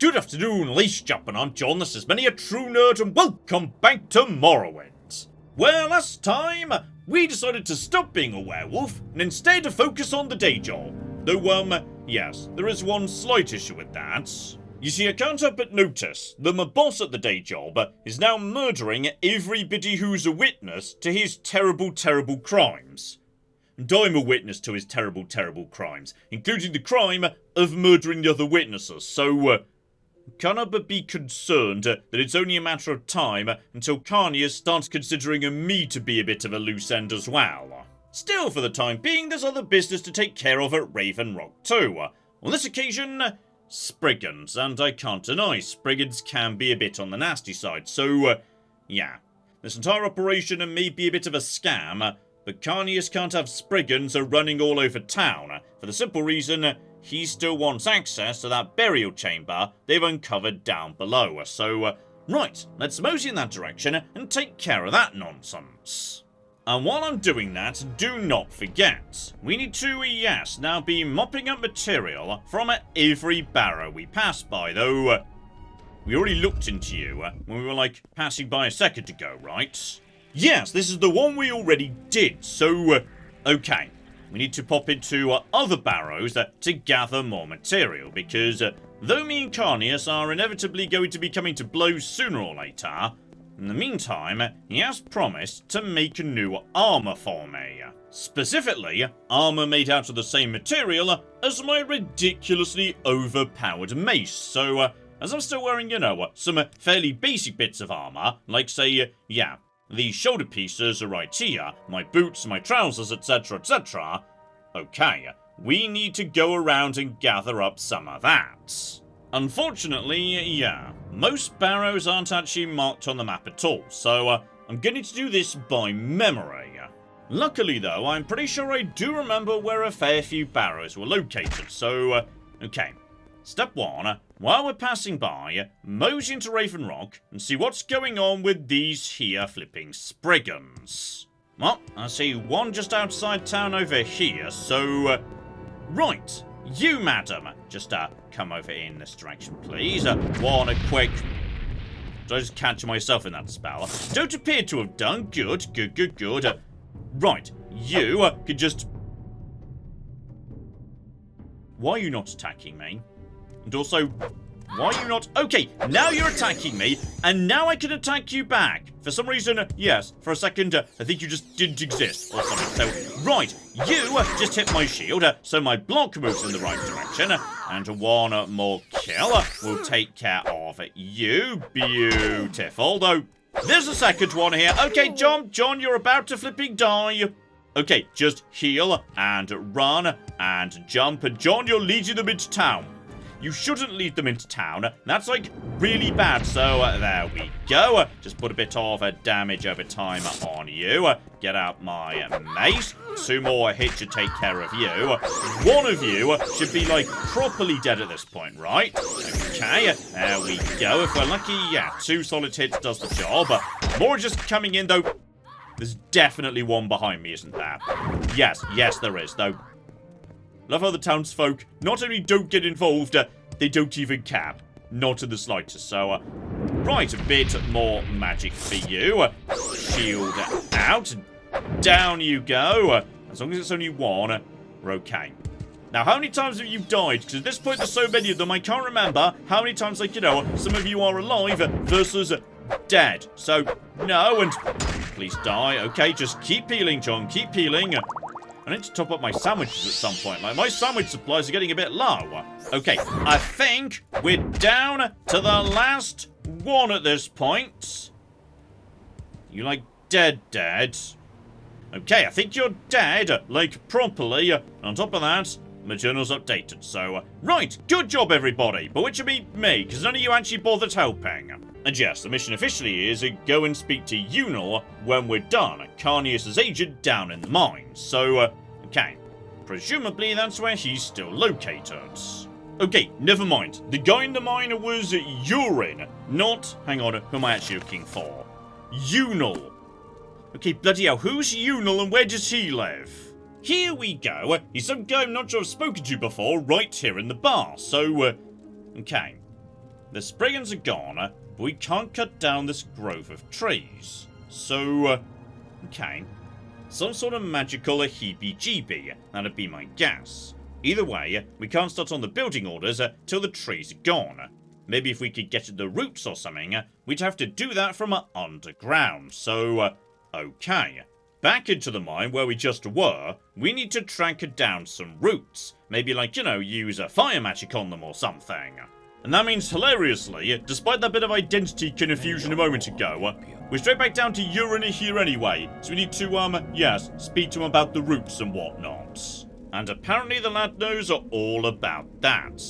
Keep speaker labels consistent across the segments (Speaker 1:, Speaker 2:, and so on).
Speaker 1: Good afternoon, ladies and gentlemen, I'm John, this is Many a True Nerd, and welcome back to Morrowind. Well, last time, we decided to stop being a werewolf, and instead focus on the day job. Though, yes, there is one slight issue with that. You see, I can't help but notice that my boss at the day job is now murdering everybody who's a witness to his terrible, terrible crimes. And I'm a witness to his terrible, terrible crimes, including the crime of murdering the other witnesses, so, can't help but be concerned that it's only a matter of time until Carnius starts considering me to be a bit of a loose end as well. Still, for the time being, there's other business to take care of at Raven Rock too. On this occasion, Spriggans, and I can't deny Spriggans can be a bit on the nasty side, so, yeah. This entire operation may be a bit of a scam, but Carnius can't have Spriggans running all over town, for the simple reason he still wants access to that burial chamber they've uncovered down below. So, right, let's mosey in that direction and take care of that nonsense. And while I'm doing that, do not forget, we need to, yes, now be mopping up material from every barrow we pass by, though we already looked into you when we were, passing by a second ago, right? Yes, this is the one we already did, so, okay. We need to pop into other barrows to gather more material, because though me and Carnius are inevitably going to be coming to blows sooner or later, in the meantime, he has promised to make a new armor for me. Specifically, armor made out of the same material as my ridiculously overpowered mace, so as I'm still wearing, some fairly basic bits of armor, like say, these shoulder pieces are right here, my boots, my trousers, etc, etc. Okay, we need to go around and gather up some of that. Unfortunately, most barrows aren't actually marked on the map at all, so I'm going to do this by memory. Luckily though, I'm pretty sure I do remember where a fair few barrows were located, so, okay. Step 1, while we're passing by, mosey into Raven Rock and see what's going on with these here flipping Spriggans. Well, I see one just outside town over here, so, right, you madam, just come over in this direction please. One quick... Did I just catch myself in that spell? Don't appear to have done. Good. Right, you could just... Why are you not attacking me? And also, why are you not... Okay, now you're attacking me, and now I can attack you back. For some reason, yes, for a second, I think you just didn't exist, or something. So, right, you just hit my shield, so my block moves in the right direction, and one more kill will take care of you. Beautiful, though. There's a second one here. Okay, John, you're about to flipping die. Okay, just heal, and run, and jump, and John, you're leading them into town. You shouldn't lead them into town. That's, really bad. So, there we go. Just put a bit of damage over time on you. Get out my mace. 2 more hits should take care of you. One of you should be, properly dead at this point, right? Okay, there we go. If we're lucky, 2 solid hits does the job. More just coming in, though. There's definitely one behind me, isn't there? Yes, there is, though. Love how the townsfolk not only don't get involved, they don't even care. Not in the slightest. So, right, a bit more magic for you. Shield out. Down you go. As long as it's only one, we're okay. Now, how many times have you died? Because at this point, there's so many of them, I can't remember how many times, some of you are alive versus dead. So, no, and please die. Okay, just keep healing, John. Keep healing. I need to top up my sandwiches at some point. My sandwich supplies are getting a bit low. Okay, I think we're down to the last one at this point. You, dead? Okay, I think you're dead, properly. On top of that, my journal's updated, so... right, good job, everybody. But which would be me, because none of you actually bothered helping. And yes, the mission officially is go and speak to Unal when we're done, Carnius' agent down in the mines. So, okay. Presumably that's where he's still located. Okay, never mind. The guy in the mine was Urine, not... hang on, who am I actually looking for? Unal. Okay, bloody hell, who's Unal and where does he live? Here we go. He's some guy I'm not sure I've spoken to before, right here in the bar. So, okay. the Spriggans are gone, but we can't cut down this grove of trees. So, okay. Some sort of magical heebie-jeebie, that'd be my guess. Either way, we can't start on the building orders till the trees are gone. Maybe if we could get at the roots or something, we'd have to do that from underground. So, okay. Back into the mine where we just were, we need to track down some roots. Maybe like, you know, use a fire magic on them or something. And that means, hilariously, despite that bit of identity confusion a moment ago, we're straight back down to Urina here anyway. So we need to, yes, speak to him about the roots and whatnot. And apparently the lad knows all about that.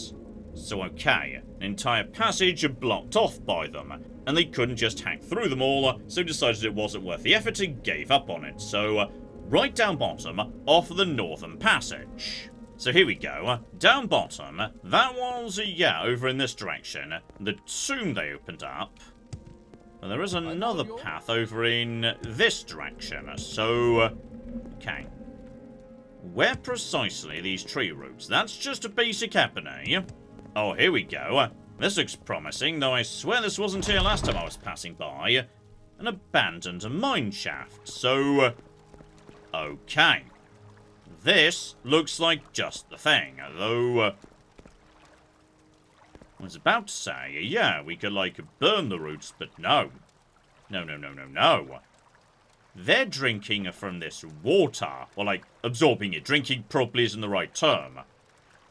Speaker 1: So okay, an entire passage blocked off by them, and they couldn't just hack through them all, so decided it wasn't worth the effort and gave up on it. So, right down bottom, off the northern passage. So here we go, down bottom, that was, yeah, over in this direction, the tomb they opened up. And there is another path over in this direction, so, okay. Where precisely are these tree roots? That's just a basic ebony. Oh, here we go. This looks promising, though I swear this wasn't here last time I was passing by. An abandoned mine shaft, so... okay. This looks like just the thing, though... I was about to say, yeah, we could, like, burn the roots, but no. No. They're drinking from this water, or, like, absorbing it. Drinking probably isn't the right term.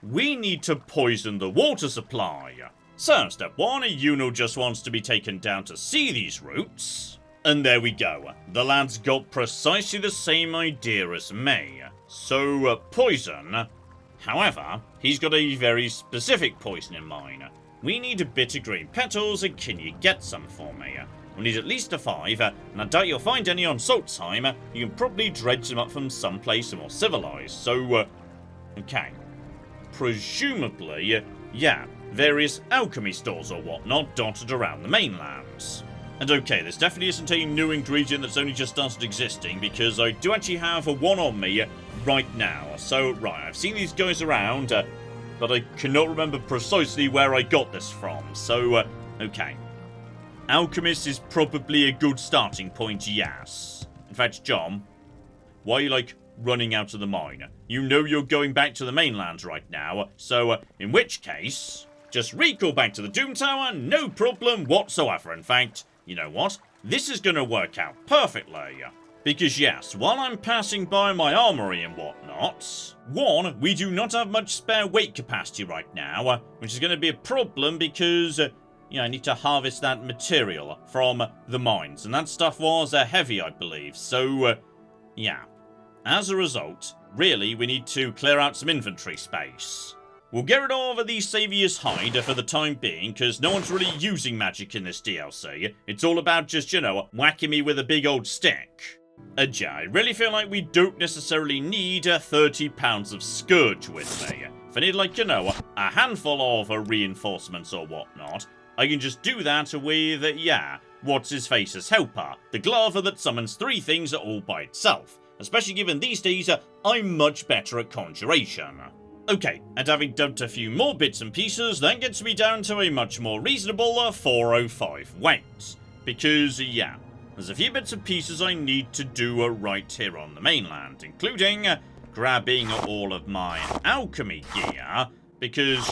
Speaker 1: We need to poison the water supply. So, step 1, Yuno just wants to be taken down to see these roots. And there we go. The lad's got precisely the same idea as me. So, poison. However, he's got a very specific poison in mind. We need a bit of green petals, and can you get some for me? We'll need at least a 5, and I doubt you'll find any on salt time. You can probably dredge them up from someplace more civilized. So, okay. Presumably, yeah, various alchemy stores or whatnot dotted around the mainlands. And okay, this definitely isn't a new ingredient that's only just started existing, because I do actually have one on me right now. So, right, I've seen these guys around, but I cannot remember precisely where I got this from. So, okay. Alchemist is probably a good starting point, yes. In fact, John, why are you, like, running out of the mine? You know you're going back to the mainland right now, so in which case, just recall back to the Doom Tower, no problem whatsoever. In fact, you know what? This is going to work out perfectly. Because yes, while I'm passing by my armory and whatnot, 1, we do not have much spare weight capacity right now, which is going to be a problem because, I need to harvest that material from the mines, and that stuff was heavy, I believe, so, yeah. As a result, really, we need to clear out some inventory space. We'll get rid of the Saviour's Hide for the time being, because no one's really using magic in this DLC. It's all about just, whacking me with a big old stick. Yeah, I really feel like we don't necessarily need 30 pounds of Scourge with me. If I need, like, a handful of reinforcements or whatnot, I can just do that with, what's-his-face's helper, the glove that summons 3 things all by itself. Especially given these days, I'm much better at conjuration. Okay, and having dumped a few more bits and pieces, that gets me down to a much more reasonable 405 weight. Because, there's a few bits and pieces I need to do right here on the mainland, including grabbing all of my alchemy gear, because,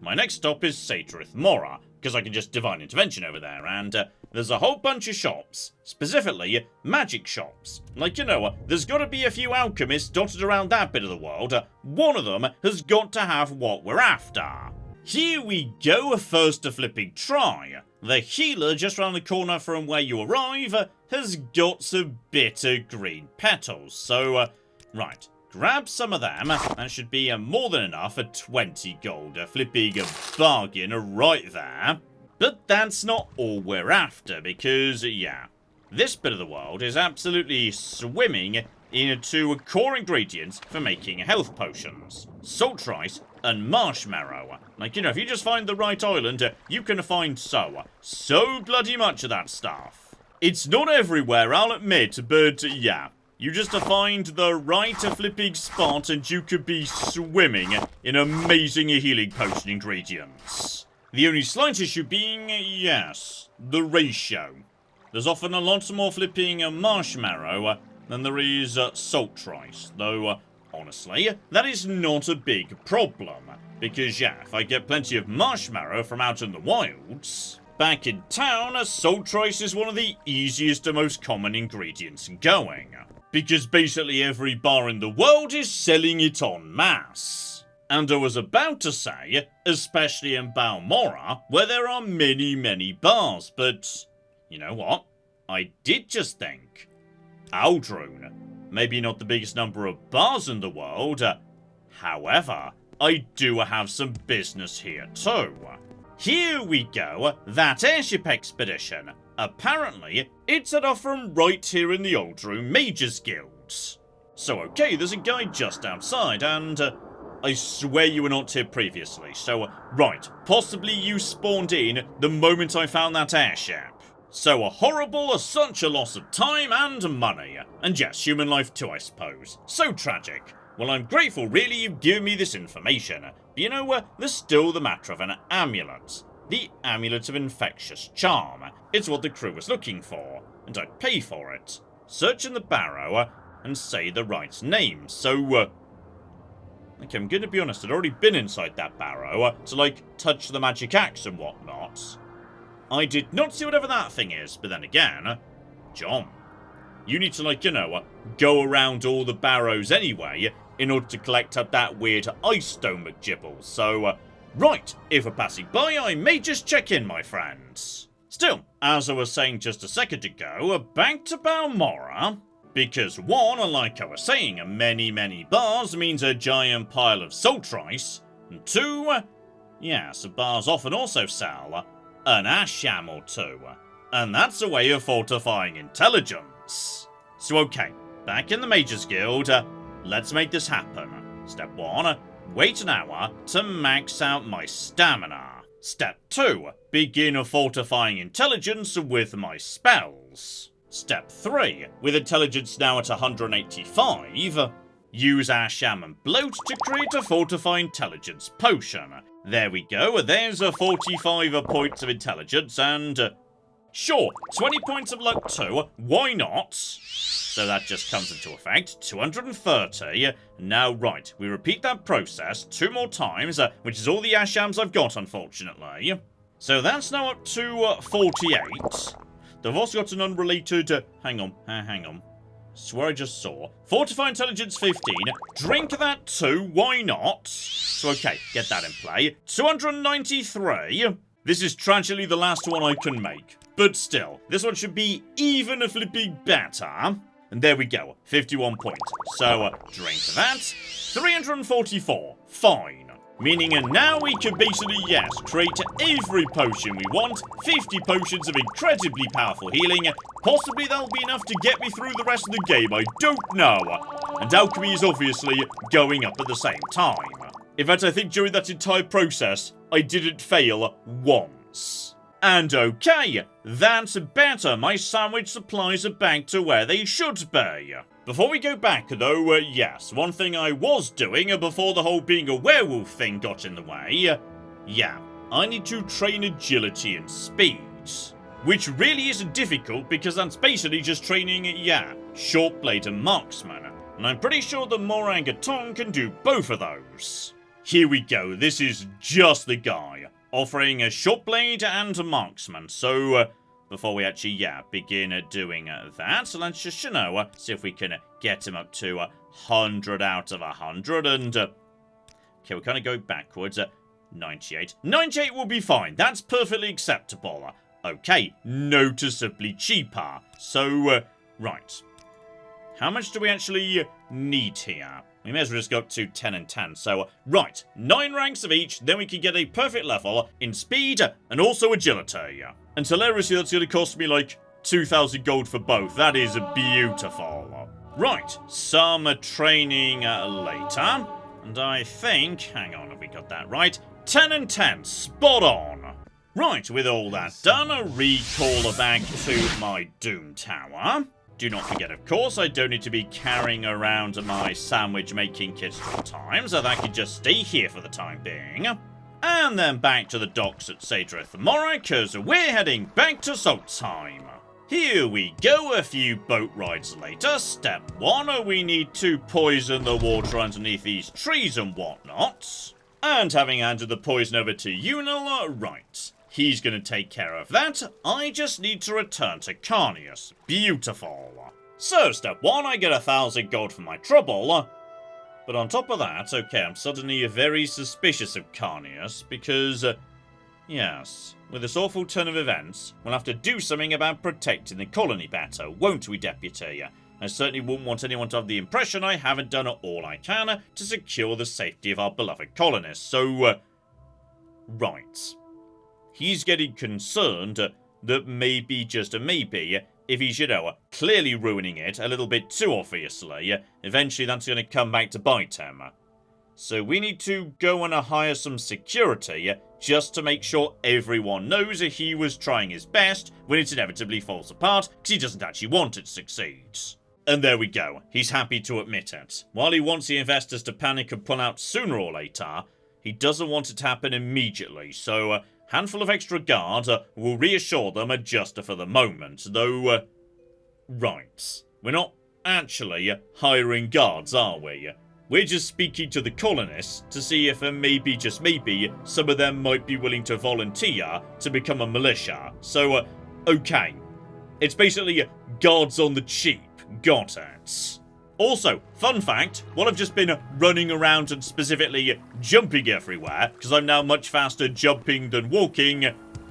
Speaker 1: my next stop is Satorith Mora, because I can just Divine Intervention over there, and there's a whole bunch of shops, specifically magic shops. Like, there's got to be a few alchemists dotted around that bit of the world. One of them has got to have what we're after. Here we go, first a flipping try. The healer just round the corner from where you arrive has got some bitter green petals. So, right, grab some of them. That should be more than enough at 20 gold. A flipping bargain right there. But that's not all we're after, because, this bit of the world is absolutely swimming into core ingredients for making health potions. Salt rice and marshmallow. Like, if you just find the right island, you can find so bloody much of that stuff. It's not everywhere, I'll admit, but, you just find the right flipping spot and you could be swimming in amazing healing potion ingredients. The only slight issue being, yes, the ratio. There's often a lot more flipping marshmallow than there is salt rice, though, honestly, that is not a big problem. Because, yeah, if I get plenty of marshmallow from out in the wilds, back in town, salt rice is one of the easiest and most common ingredients going. Because basically every bar in the world is selling it en masse. And I was about to say, especially in Balmora, where there are many, many bars, but you know what? I did just think. Aldrune, maybe not the biggest number of bars in the world, however, I do have some business here too. Here we go, that airship expedition. Apparently, it's set off from right here in the Aldrune Mages Guilds. So okay, there's a guy just outside, and I swear you were not here previously, so right, possibly you spawned in the moment I found that airship. So a horrible, such a loss of time and money. And yes, human life too, I suppose. So tragic. Well, I'm grateful, really, you've given me this information. But you know, there's still the matter of an amulet. The Amulet of Infectious Charm. It's what the crew was looking for, and I'd pay for it. Search in the Barrow and say the right name. So, okay, I'm gonna be honest, I'd already been inside that Barrow to, like, touch the magic axe and whatnot. I did not see whatever that thing is, but then again, John, you need to, like, you know, go around all the barrows anyway in order to collect up that weird ice stone McGibble. So, right, if we're passing by, I may just check in, my friends. Still, as I was saying just a second ago, back to Balmora, because one, like I was saying, many, many bars means a giant pile of salt rice, and two, yes, bars often also sell an asham or two, and that's a way of fortifying intelligence. So okay, back in the Mages Guild, let's make this happen. Step 1, wait an hour to max out my stamina. Step 2, begin fortifying intelligence with my spells. Step 3, with intelligence now at 185, use asham and bloat to create a fortify intelligence potion. There we go, there's a 45 points of intelligence, and sure, 20 points of luck too, why not? So that just comes into effect, 230. Now right, we repeat that process 2 more times, which is all the ashams I've got, unfortunately. So that's now up to 48. They've also got an unrelated, hang on. Swear I just saw. Fortify intelligence 15. Drink that too, why not? So okay, get that in play. 293. This is tragically the last one I can make. But still, this one should be even a flipping better. And there we go, 51 points. So, drink that. 344. Fine. Meaning now we can basically, yes, create every potion we want. 50 potions of incredibly powerful healing. Possibly that'll be enough to get me through the rest of the game, I don't know. And Alchemy is obviously going up at the same time. In fact, I think during that entire process, I didn't fail once. And okay, that's better. My sandwich supplies are back to where they should be. Before we go back, though, yes, one thing I was doing before the whole being a werewolf thing got in the way, yeah, I need to train agility and speed. Which really isn't difficult because that's basically just training, yeah, short blade and marksman. And I'm pretty sure the Morangatong can do both of those. Here we go, this is just the guy. Offering a short blade and a marksman. So, before we actually, yeah, begin doing that, so let's just, you know, see if we can get him up to 100 out of 100. And, okay, we're kind of going backwards. 98. 98 will be fine. That's perfectly acceptable. Okay, noticeably cheaper. So, right. How much do we actually need here? We may as well just go up to 10 and 10. So, right, 9 ranks of each, then we can get a perfect level in speed and also agility. And hilariously, that's going to cost me like 2,000 gold for both. That is beautiful. Right, some training later. And I think, hang on, have we got that right? 10 and 10, spot on. Right, with all that done, a recall back to my Doom Tower. Do not forget, of course, I don't need to be carrying around my sandwich making kit at all times, so that can just stay here for the time being. And then back to the docks at Sadrith tomorrow, because we're heading back to Saltzheim. Here we go, a few boat rides later. Step 1, we need to poison the water underneath these trees and whatnot. And having handed the poison over to Unil, right, he's going to take care of that. I just need to return to Carnius. Beautiful. So, step 1, I get 1,000 gold for my trouble. But on top of that, okay, I'm suddenly very suspicious of Carnius, because, yes, with this awful turn of events, we'll have to do something about protecting the colony better, won't we, Deputy? I certainly wouldn't want anyone to have the impression I haven't done all I can to secure the safety of our beloved colonists, so, right. He's getting concerned that maybe, just a maybe, if he's, you know, clearly ruining it a little bit too obviously, eventually that's going to come back to bite him. So we need to go and hire some security just to make sure everyone knows he was trying his best when it inevitably falls apart because he doesn't actually want it to succeed. And there we go. He's happy to admit it. While he wants the investors to panic and pull out sooner or later, he doesn't want it to happen immediately, so a handful of extra guards will reassure them just for the moment, though, right. We're not actually hiring guards, are we? We're just speaking to the colonists to see if maybe, just maybe, some of them might be willing to volunteer to become a militia. So, okay. It's basically guards on the cheap. Got it. Also, fun fact, while I've just been running around and specifically jumping everywhere, because I'm now much faster jumping than walking,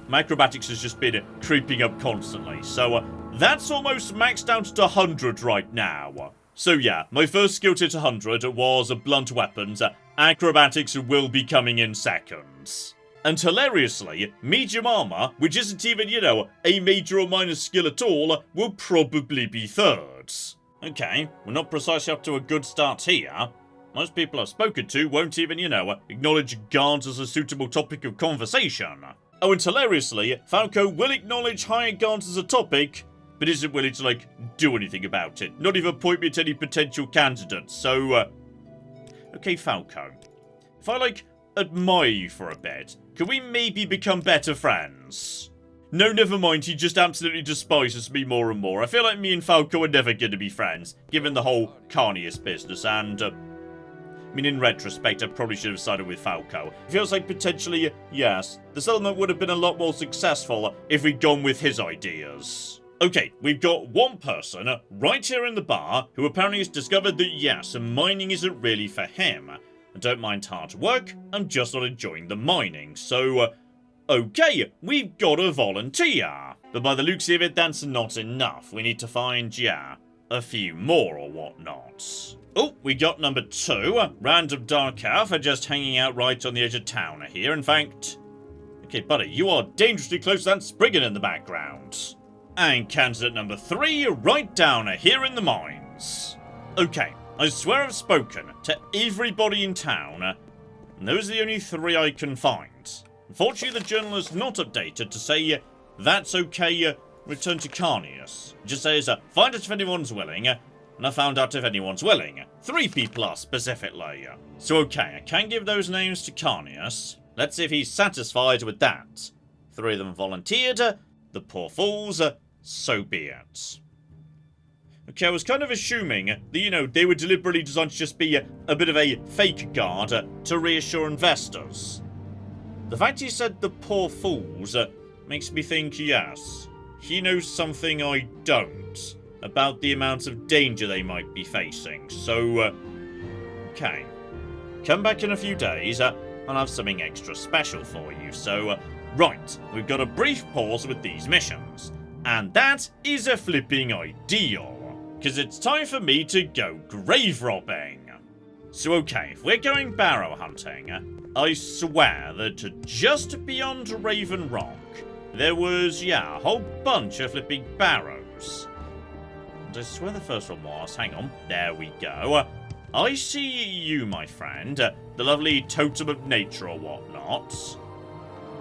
Speaker 1: my acrobatics has just been creeping up constantly. So, that's almost maxed out to 100 right now. So yeah, my first skill to 100 was blunt weapons. Acrobatics will be coming in seconds. And hilariously, medium armor, which isn't even, you know, a major or minor skill at all, will probably be thirds. Okay, we're not precisely up to a good start here. Most people I've spoken to won't even, you know, acknowledge guards as a suitable topic of conversation. Oh, and hilariously, Falco will acknowledge hired guards as a topic, but isn't willing to, like, do anything about it. Not even point me to any potential candidates, so, okay, Falco. If I, like, admire you for a bit, can we maybe become better friends? No, never mind, he just absolutely despises me more and more. I feel like me and Falco are never going to be friends, given the whole Carnius business, and, I mean, in retrospect, I probably should have sided with Falco. It feels like potentially, yes, the settlement would have been a lot more successful if we'd gone with his ideas. Okay, we've got one person right here in the bar who apparently has discovered that, yes, mining isn't really for him. I don't mind hard work, I'm just not enjoying the mining, so, okay, we've got a volunteer. But by the looks of it, that's not enough. We need to find, yeah, a few more or whatnot. Oh, we got number 2, random dark elf for just hanging out right on the edge of town here. In fact, okay, buddy, you are dangerously close to that Spriggan in the background. And candidate number 3, right down here in the mines. Okay, I swear I've spoken to everybody in town, and those are the only 3 I can find. Unfortunately, the journal is not updated to say, that's okay, return to Carnius. It just says, find out if anyone's willing, and I found out if anyone's willing. 3 people specifically. So okay, I can give those names to Carnius. Let's see if he's satisfied with that. 3 of them volunteered, the poor fools, so be it. Okay, I was kind of assuming that, you know, they were deliberately designed to just be a bit of a fake guard to reassure investors. The fact he said the poor fools makes me think, yes, he knows something I don't about the amount of danger they might be facing. So, okay. Come back in a few days, I'll have something extra special for you. So, right, we've got a brief pause with these missions. And that is a flipping ideal, because it's time for me to go grave robbing. So okay, if we're going Barrow hunting, I swear that just beyond Raven Rock, there was, yeah, a whole bunch of flipping barrows. And I swear the first one was, hang on, there we go. I see you, my friend, the lovely totem of nature or whatnot.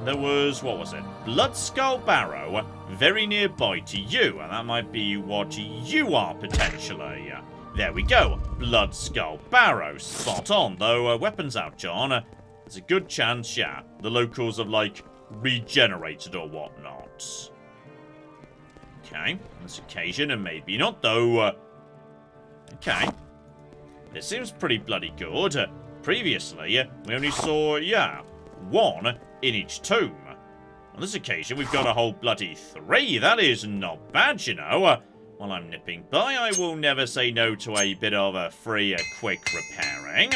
Speaker 1: There was, what was it? Bloodskull Barrow, very nearby to you, and that might be what you are potentially. There we go, Bloodskull Barrow, spot on, though weapons out, John. there's a good chance, yeah, the locals have, like, regenerated or whatnot. Okay, on this occasion, and maybe not, though. Okay. This seems pretty bloody good. Previously, we only saw, yeah, one in each tomb. On this occasion, we've got a whole bloody 3. That is not bad, you know. While I'm nipping by, I will never say no to a bit of a free, quick repairing.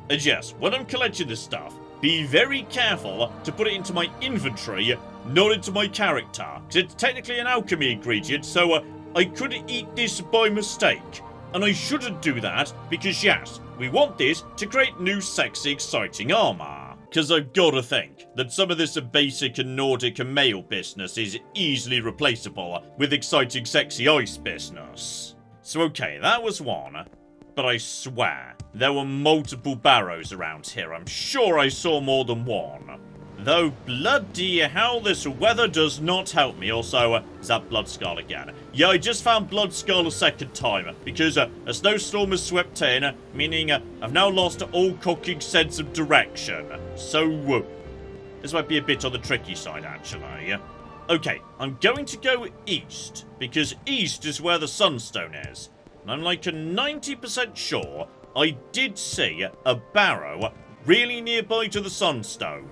Speaker 1: And yes, when I'm collecting this stuff, be very careful to put it into my inventory, not into my character. Because it's technically an alchemy ingredient, so I could eat this by mistake. And I shouldn't do that, because yes, we want this to create new sexy exciting armor. Because I've got to think that some of this basic and Nordic and male business is easily replaceable with exciting sexy ice business. So okay, that was one. But I swear, there were multiple barrows around here. I'm sure I saw more than one. Though bloody hell, this weather does not help me. Also, is that Bloodskull again? Yeah, I just found Bloodskull a second time, because a snowstorm has swept in, meaning I've now lost all cooking sense of direction. So, this might be a bit on the tricky side, actually. Okay, I'm going to go east, because east is where the sunstone is. And I'm like 90% sure I did see a barrow really nearby to the sunstone.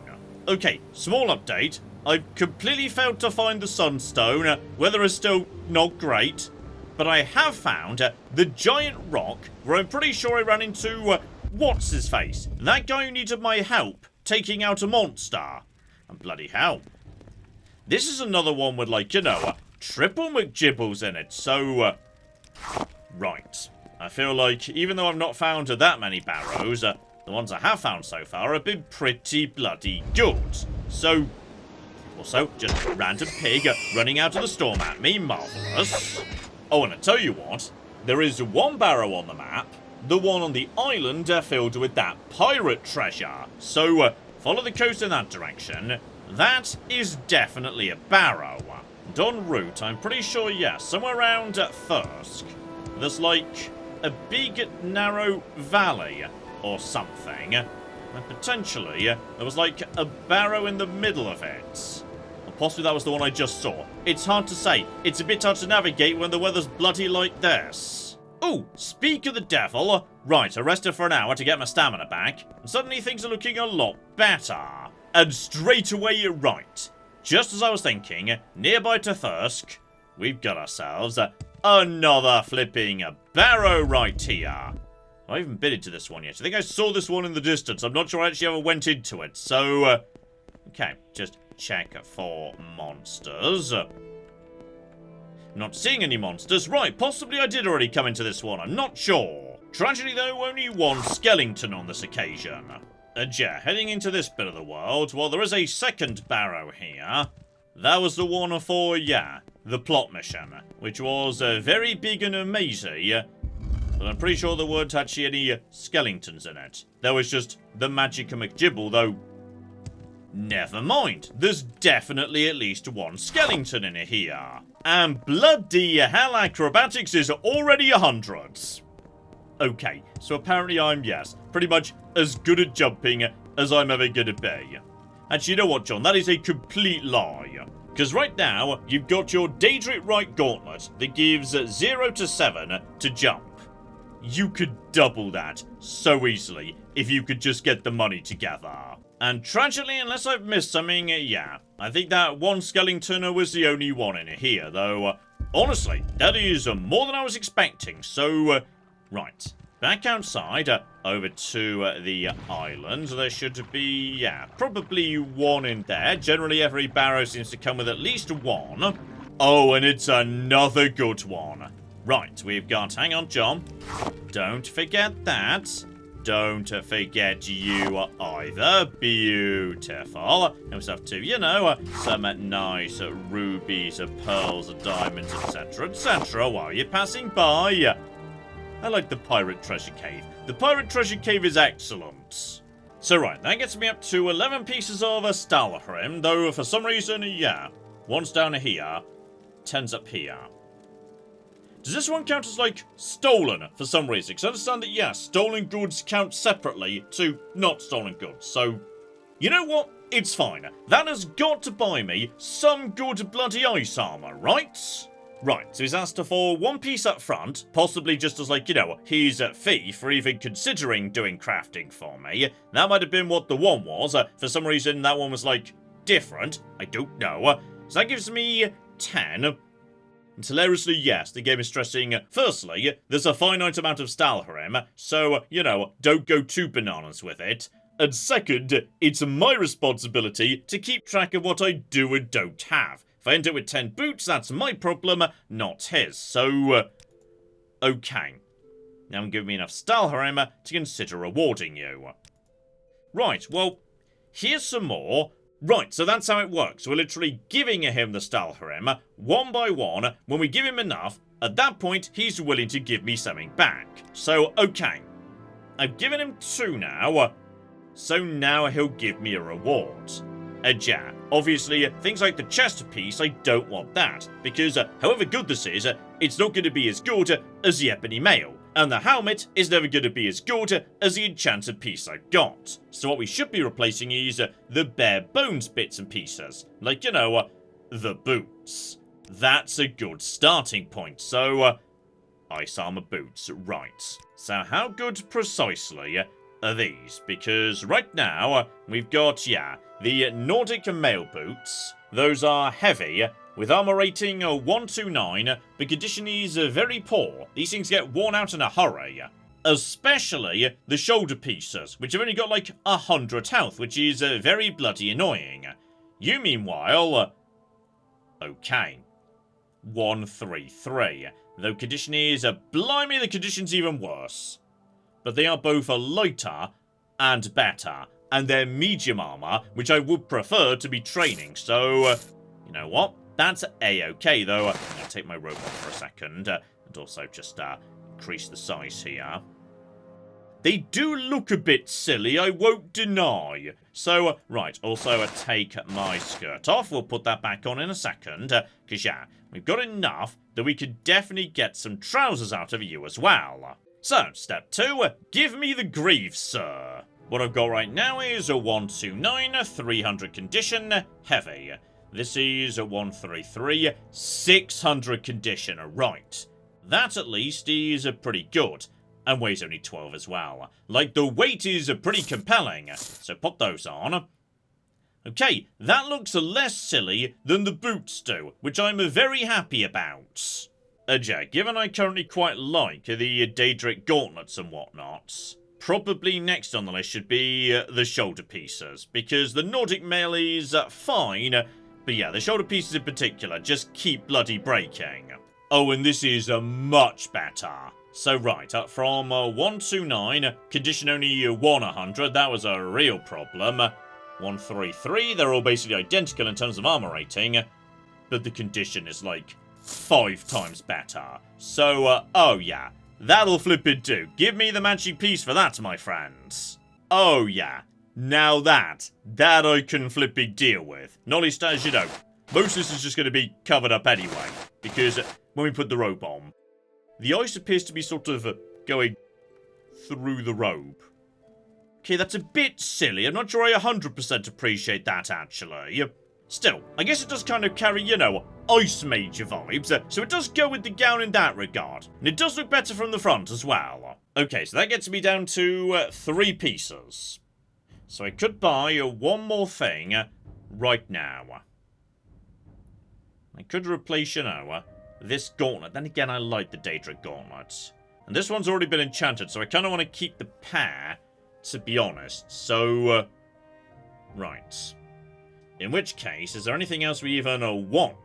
Speaker 1: Okay, small update. I've completely failed to find the sunstone. Weather is still not great. But I have found the giant rock where I'm pretty sure I ran into, what's-his-face? That guy who needed my help taking out a monster. And bloody hell. This is another one with, like, you know, triple McGibbles in it. So, right. I feel like, even though I've not found that many barrows, the ones I have found so far have been pretty bloody good. So, also, just a random pig running out of the storm at me. Marvellous. Oh, and I tell you what, there is one barrow on the map, the one on the island filled with that pirate treasure. So, follow the coast in that direction. That is definitely a barrow. And en route, I'm pretty sure, yes, somewhere around Thirsk, there's like a big, narrow valley or something, and potentially there was like a barrow in the middle of it. Or possibly that was the one I just saw. It's hard to say. It's a bit hard to navigate when the weather's bloody like this. Oh, speak of the devil. Right, I rested for an hour to get my stamina back, and suddenly things are looking a lot better. And straight away you're right. Just as I was thinking, nearby to Thirsk, we've got ourselves another flipping barrow right here. I haven't been into this one yet. I think I saw this one in the distance. I'm not sure I actually ever went into it. So, okay, just check for monsters. I'm not seeing any monsters. Right, possibly I did already come into this one. I'm not sure. Tragedy, though, only one skeleton on this occasion. And yeah, heading into this bit of the world, well, there is a second barrow here. That was the one for, yeah, the plot mission, which was very big and amazing. But I'm pretty sure there weren't actually any skeletons in it. There was just the magic McGibble, though. Never mind. There's definitely at least one skeleton in here. And bloody hell, acrobatics is already 100. Okay, so apparently I'm, yes, pretty much as good at jumping as I'm ever gonna be. Actually, you know what, John? That is a complete lie. Because right now, you've got your Daedric Right Gauntlet that gives 0 to 7 to jump. You could double that so easily if you could just get the money together. And tragically, unless I've missed something, yeah, I think that one skeleton was the only one in here, though. Honestly, that is more than I was expecting, so, right. Back outside, over to the island. There should be, yeah, probably one in there. Generally, every barrow seems to come with at least one. Oh, and it's another good one. Right, we've got, hang on, John. Don't forget that. Don't forget you either. Beautiful. And we have to, you know, some nice rubies, pearls, diamonds, etc., etc. while you're passing by. I like the pirate treasure cave. The pirate treasure cave is excellent. So right, that gets me up to 11 pieces of Stalhrim, though for some reason, yeah, one's down here, 10's up here. Does this one count as, like, stolen for some reason? Because I understand that, yeah, stolen goods count separately to not stolen goods. So, you know what? It's fine. That has got to buy me some good bloody ice armor, right? Right, so he's asked for 1 piece up front, possibly just as, like, you know, his fee for even considering doing crafting for me. That might have been what the one was. For some reason, that one was, like, different. I don't know. So that gives me 10. And hilariously, yes, the game is stressing, firstly, there's a finite amount of Stalharim, so, you know, don't go too bananas with it. And second, it's my responsibility to keep track of what I do and don't have. If I end up with 10 boots, that's my problem, not his. So, okay. Now give me enough Stalharim to consider rewarding you. Right, well, here's some more. Right, so that's how it works. We're literally giving him the Stalharim, one by one. When we give him enough, at that point, he's willing to give me something back. So, okay. I've given him 2 now, so now he'll give me a reward. Yeah, obviously, things like the chest piece, I don't want that, because however good this is, it's not going to be as good as the ebony mail. And the helmet is never going to be as good as the enchanted piece I got. So what we should be replacing is the bare bones bits and pieces. Like, you know, the boots. That's a good starting point. So, ice armor boots, right. So how good precisely are these? Because right now, we've got, yeah, the Nordic mail boots. Those are heavy, with armor rating 129, but condition is very poor. These things get worn out in a hurry. Especially the shoulder pieces, which have only got like 100 health, which is very bloody annoying. You, meanwhile, okay. 133. Though condition is, blimey, the condition's even worse. But they are both lighter and better. And they're medium armor, which I would prefer to be training. So, you know what? That's a-okay, though. I'm going to take my robe off for a second. And also just increase the size here. They do look a bit silly, I won't deny. So, right, also take my skirt off. We'll put that back on in a second. Because, yeah, we've got enough that we could definitely get some trousers out of you as well. So, step 2, give me the greaves, sir. What I've got right now is a 129, 300 condition, heavy. This is a 133, 600 condition, right. That at least is pretty good, and weighs only 12 as well. Like, the weight is pretty compelling, so put those on. Okay, that looks less silly than the boots do, which I'm very happy about. Yeah, given I currently quite like the Daedric gauntlets and whatnot, probably next on the list should be the shoulder pieces, because the Nordic mail is fine, but yeah, the shoulder pieces in particular just keep bloody breaking. Oh, and this is much better. So right, up from 129, condition only 100, that was a real problem. 133, they're all basically identical in terms of armor rating, but the condition is like 5 times better. So, oh yeah. That'll flippin' do. Give me the magic piece for that, my friends. Oh, yeah. Now that I can flippin' deal with. Not least as you know, most of this is just going to be covered up anyway. Because when we put the robe on, the ice appears to be sort of going through the robe. Okay, that's a bit silly. I'm not sure I 100% appreciate that, actually. Still, I guess it does kind of carry, you know, Ice Major vibes, so it does go with the gown in that regard. And it does look better from the front as well. Okay, so that gets me down to 3 pieces. So I could buy one more thing right now. I could replace, you know, this gauntlet. Then again, I like the Daedric gauntlet. And this one's already been enchanted, so I kind of want to keep the pair, to be honest. So, right. In which case, is there anything else we even want?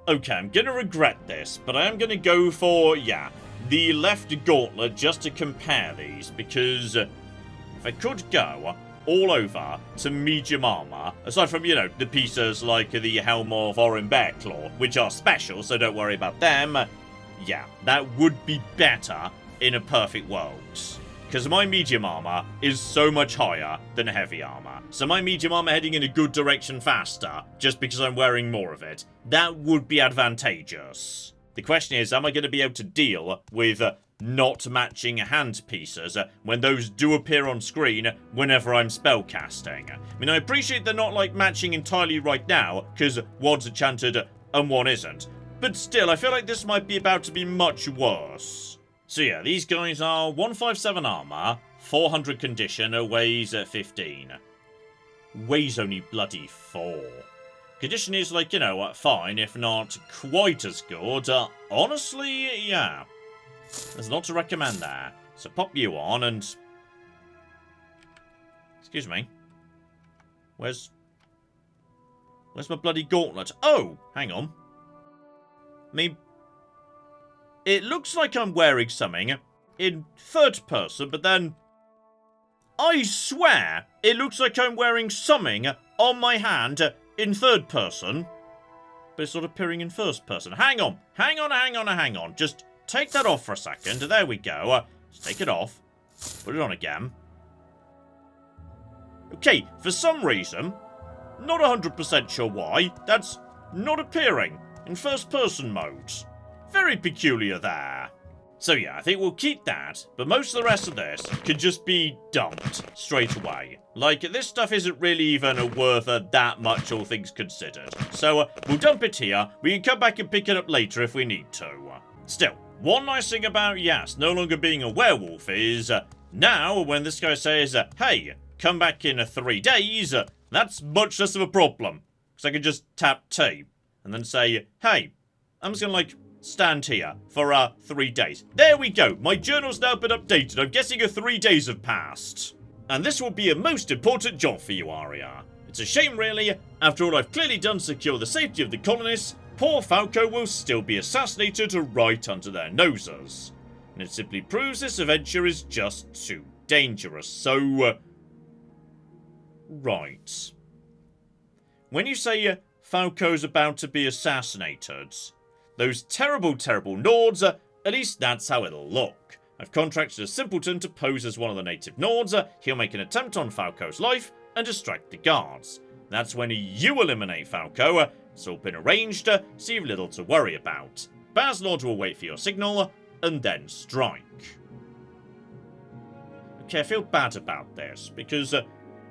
Speaker 1: Okay, I'm gonna regret this, but I am gonna go for, yeah, the left gauntlet just to compare these, because if I could go all over to medium armor, aside from, you know, the pieces like the Helm of Orin Bearclaw, which are special, so don't worry about them, yeah, that would be better in a perfect world. Because my medium armor is so much higher than heavy armor. So my medium armor heading in a good direction faster, just because I'm wearing more of it, that would be advantageous. The question is, am I going to be able to deal with not matching hand pieces when those do appear on screen whenever I'm spellcasting? I mean, I appreciate they're not, like, matching entirely right now, because one's enchanted and one isn't. But still, I feel like this might be about to be much worse. So yeah, these guys are 157 armor, 400 condition, weighs 15. Weighs only bloody 4. Condition is, like, you know, fine, if not quite as good. Honestly, yeah. There's a lot to recommend there. So pop you on and... Excuse me. Where's my bloody gauntlet? Oh, hang on. I mean, it looks like I'm wearing something in third person, but then... I swear, it looks like I'm wearing something on my hand in third person, but it's not appearing in first person. Hang on. Just take that off for a second. There we go. Just take it off. Put it on again. Okay, for some reason, not 100% sure why, that's not appearing in first person mode. Very peculiar there. So yeah, I think we'll keep that, but most of the rest of this could just be dumped straight away. Like, this stuff isn't really even worth that much, all things considered. So we'll dump it here. We can come back and pick it up later if we need to. Still, one nice thing about Yas no longer being a werewolf is, now when this guy says, hey, come back in 3 days, that's much less of a problem. Because I can just tap T and then say, hey, I'm just gonna, like, stand here for 3 days. There we go. My journal's now been updated. I'm guessing 3 days have passed. And this will be a most important job for you, Arya. It's a shame, really. After all I've clearly done to secure the safety of the colonists, poor Falco will still be assassinated right under their noses. And it simply proves this adventure is just too dangerous. So, right. When you say Falco's about to be assassinated, those terrible, terrible Nords, at least that's how it'll look. I've contracted a simpleton to pose as one of the native Nords. He'll make an attempt on Falco's life and distract the guards. That's when you eliminate Falco. It's all been arranged, so you've little to worry about. Barrow will wait for your signal and then strike. Okay, I feel bad about this because, I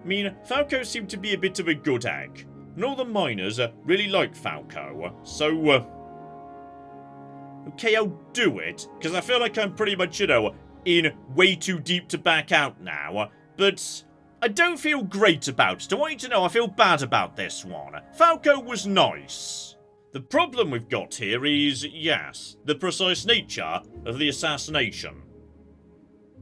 Speaker 1: mean, Falco seemed to be a bit of a good egg. And all the miners really like Falco, so... Okay, I'll do it, because I feel like I'm pretty much, you know, in way too deep to back out now. But I don't feel great about it. I want you to know I feel bad about this one. Falco was nice. The problem we've got here is, yes, the precise nature of the assassination.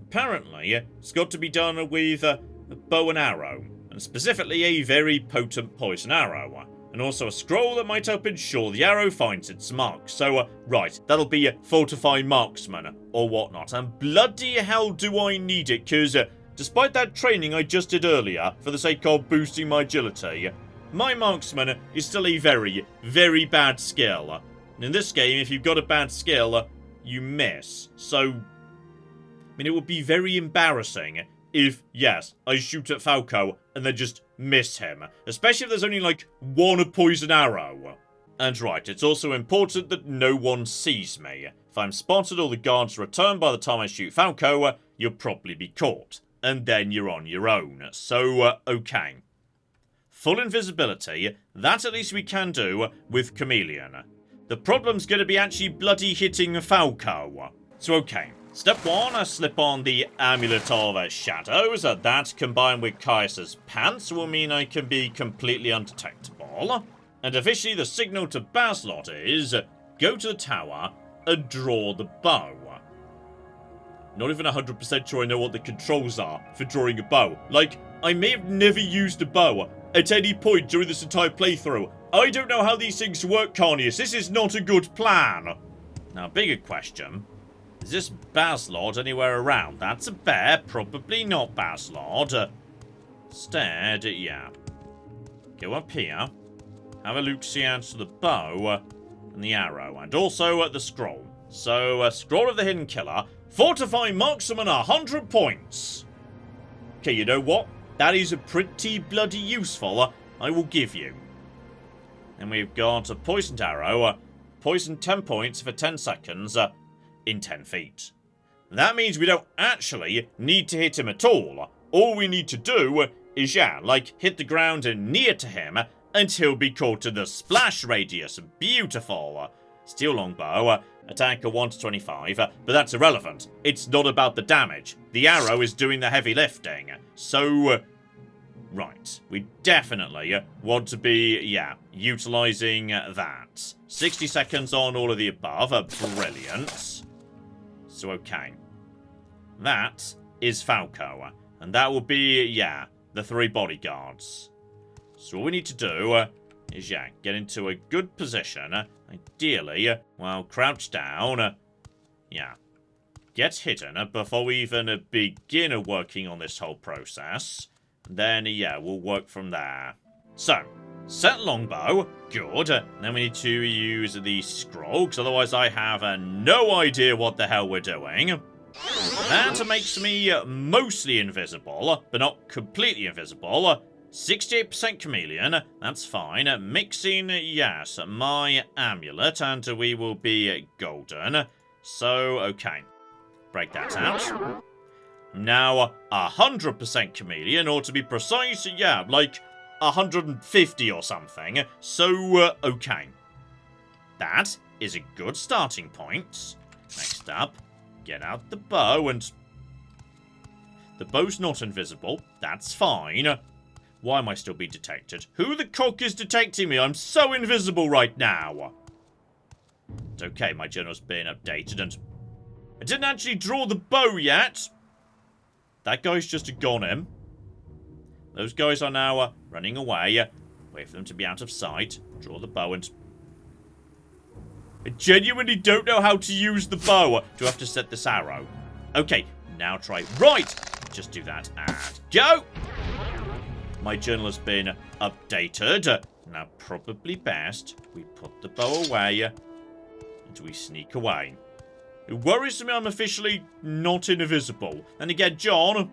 Speaker 1: Apparently, it's got to be done with a bow and arrow, and specifically a very potent poison arrow. And also a scroll that might help ensure the arrow finds its mark. So, right, that'll be a Fortify Marksman, or whatnot. And bloody hell do I need it, because despite that training I just did earlier, for the sake of boosting my agility, my Marksman is still a very, very bad skill. And in this game, if you've got a bad skill, you miss. So, I mean, it would be very embarrassing if, yes, I shoot at Falco and then just miss him. Especially if there's only, like, one poison arrow. And right, it's also important that no one sees me. If I'm spotted or the guards return by the time I shoot Falco, you'll probably be caught. And then you're on your own. So, okay. Full invisibility, that at least we can do with Chameleon. The problem's gonna be actually bloody hitting Falco. So, okay. Step 1, I slip on the Amulet of Shadows. That, combined with Caius's pants, will mean I can be completely undetectable. And officially, the signal to Barrow is, go to the tower and draw the bow. Not even 100% sure I know what the controls are for drawing a bow. Like, I may have never used a bow at any point during this entire playthrough. I don't know how these things work, Carnius. This is not a good plan. Now, bigger question. Is this Barrow anywhere around? That's a bear. Probably not Barrow. Instead, yeah. Go up here. Have a look-see at the bow and the arrow. And also the scroll. So, Scroll of the Hidden Killer. Fortify Marksman 100 points. Okay, you know what? That is pretty bloody useful. I will give you. And we've got a poisoned arrow. poison 10 points for 10 seconds in 10 feet. That means we don't actually need to hit him at all. All we need to do is, yeah, like, hit the ground near to him, and he'll be caught to the splash radius. Beautiful. Steel longbow, attack 1 to 25, but that's irrelevant. It's not about the damage. The arrow is doing the heavy lifting. So, right, we definitely want to be, yeah, utilising that. 60 seconds on all of the above. Brilliant. So, okay. That is Falco. And that will be, yeah, the 3 bodyguards. So all we need to do is, yeah, get into a good position. Ideally, while crouched down. Yeah. Get hidden before we even begin working on this whole process. Then, yeah, we'll work from there. So, set longbow. Good. Then we need to use the scroll, because otherwise I have no idea what the hell we're doing. That makes me mostly invisible, but not completely invisible. 68% chameleon, that's fine. Mixing, yes, my amulet, and we will be golden. So, okay. Break that out. Now, 100% chameleon, or to be precise, yeah, like 150 or something. So, okay. That is a good starting point. Next up, get out the bow and... The bow's not invisible. That's fine. Why am I still being detected? Who the cock is detecting me? I'm so invisible right now. It's okay, my journal's been updated and... I didn't actually draw the bow yet. That guy's just gone in. Those guys are now running away. Wait for them to be out of sight. Draw the bow and... I genuinely don't know how to use the bow. Do I have to set this arrow? Okay, now try. Right! Just do that and go! My journal has been updated. Now, probably best we put the bow away and we sneak away. It worries me I'm officially not invisible. And again, John,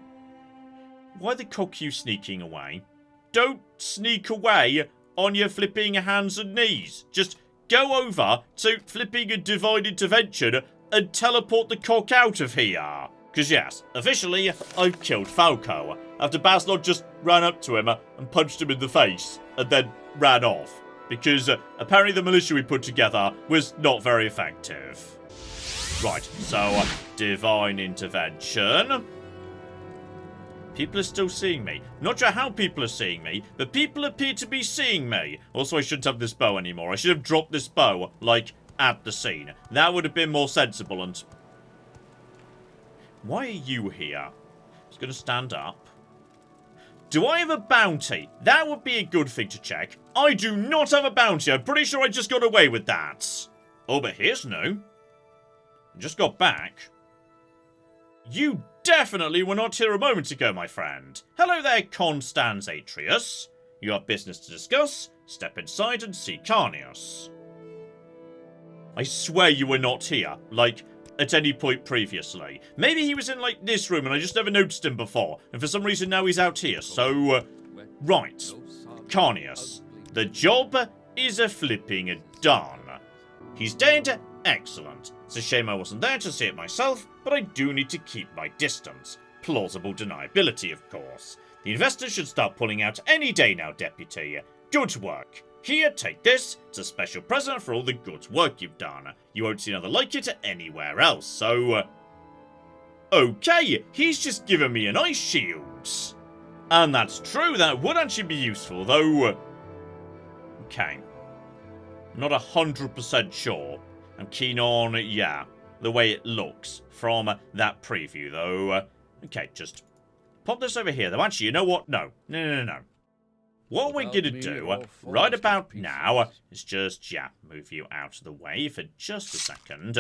Speaker 1: why the cock you sneaking away? Don't sneak away on your flipping hands and knees. Just go over to flipping a divine intervention and teleport the cock out of here. Because yes, officially, I've killed Falco, after MacLeod just ran up to him and punched him in the face, and then ran off. Because apparently the militia we put together was not very effective. Right, so, divine intervention. People are still seeing me. Not sure how people are seeing me, but people appear to be seeing me. Also, I shouldn't have this bow anymore. I should have dropped this bow, like, at the scene. That would have been more sensible and... Why are you here? I was going to stand up. Do I have a bounty? That would be a good thing to check. I do not have a bounty. I'm pretty sure I just got away with that. Oh, but here's new. I just got back. You definitely were not here a moment ago, my friend. Hello there, Constans Atreus. You have business to discuss. Step inside and see Carnius. I swear you were not here. Like... at any point previously. Maybe he was in, like, this room and I just never noticed him before. And for some reason now he's out here. So, right. Carnius. The job is a flipping done. He's dead? Excellent. It's a shame I wasn't there to see it myself, but I do need to keep my distance. Plausible deniability, of course. The investors should start pulling out any day now, Deputy. Good work. Here, take this. It's a special present for all the good work you've done. You won't see another like it anywhere else, so... Okay, he's just given me an ice shield. And that's true, that would actually be useful, though... Okay. Not 100% sure. I'm keen on, yeah, the way it looks from that preview, though. Okay, just pop this over here, though. Actually, you know what? No. No. What we're going to do right about now is just, yeah, move you out of the way for just a second.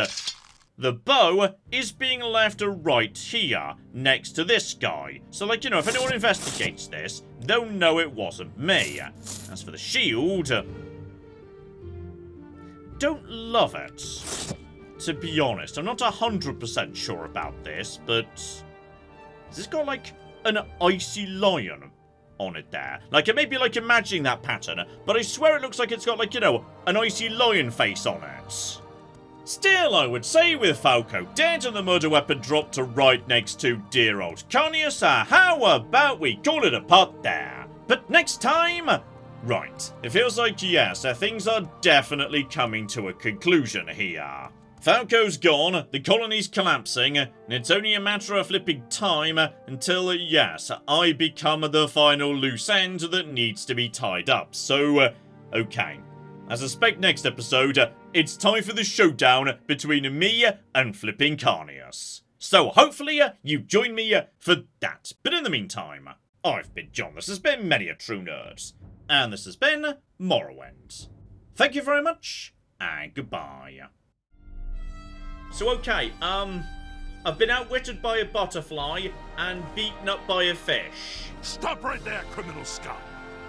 Speaker 1: The bow is being left right here, next to this guy. So, like, you know, if anyone investigates this, they'll know it wasn't me. As for the shield, don't love it. To be honest, I'm not 100% sure about this, but... has this got, like, an icy lion on it there? Like, I may be, like, imagining that pattern, but I swear it looks like it's got, like, you know, an icy lion face on it. out. Still, I would say with Falco dead and the murder weapon dropped to right next to dear old Carnius, how about we call it a pot there? But next time... Right, it feels like, yes, things are definitely coming to a conclusion here. Falco's gone, the colony's collapsing, and it's only a matter of flipping time until, yes, I become the final loose end that needs to be tied up. So, okay. I suspect next episode, it's time for the showdown between me and flipping Carnius. So hopefully you join me for that. But in the meantime, I've been John, this has been Many a True Nerd, and this has been Morrowind. Thank you very much, and goodbye. So okay, I've been outwitted by a butterfly and beaten up by a fish.
Speaker 2: Stop right there, criminal scum!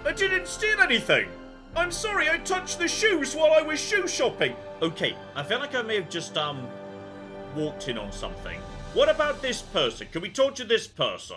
Speaker 1: I didn't steal anything! I'm sorry, I touched the shoes while I was shoe shopping. Okay, I feel like I may have just, walked in on something. What about this person? Can we talk to this person?